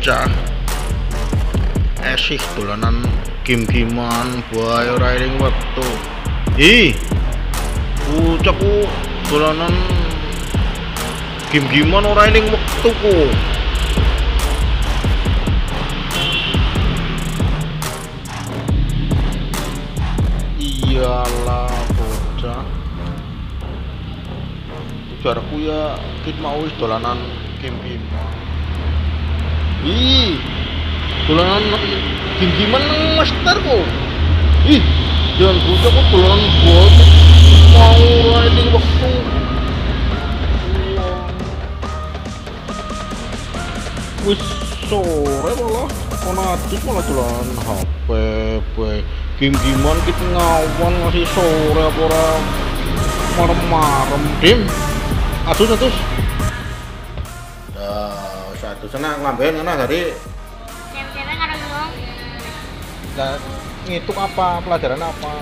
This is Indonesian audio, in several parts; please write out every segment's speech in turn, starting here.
bocah esih dolanan game-gamean bae ora eling wektu. Ih, bocahku dolanan game-gamean ora eling wektu ku. Iyalah bocah, ujarku ya kit mau wis dolanan game-gamean. Ih, dolanan game-gamean nang master kok. Ih, jangan bocah kok dolanan bot mau riding waktu. Wis sore malah fanatik malah dolanan HP bae. Game-gamean kita ngawan ngasih sore apa ora marem-marem dim. Atus. Satu senang ngambil ngana dari Cewek-cewek karo ngomong. Nah, ngitung apa? Pelajaran apa?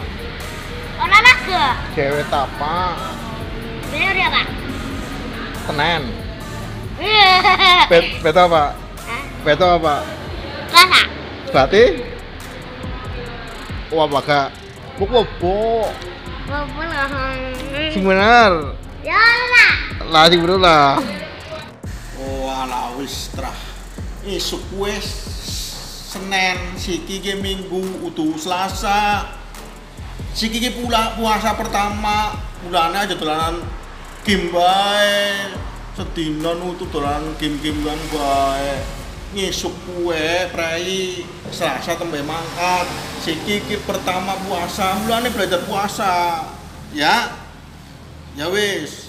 Olahraga. Cewek apa? Bener ya, Pak? Tenen. Beto apa? Hah? Beto apa? Selasa. Berarti? Wah, baga. Bobo. Bobo lah. Sing bener. Ya lah. Lah sing bener lah. Oh, ala wis trah. Esuk wis Senin, siki ge Minggu, utuh Selasa. Siki ge pula puasa pertama, mulane aja dolanan game bae. Sedina nutu dolanan game-game kan bae. Ngesuk kue prei Selasa tembe mangkat. Siki ki pertama puasa, mulane belajar puasa. Ya. Ya wis.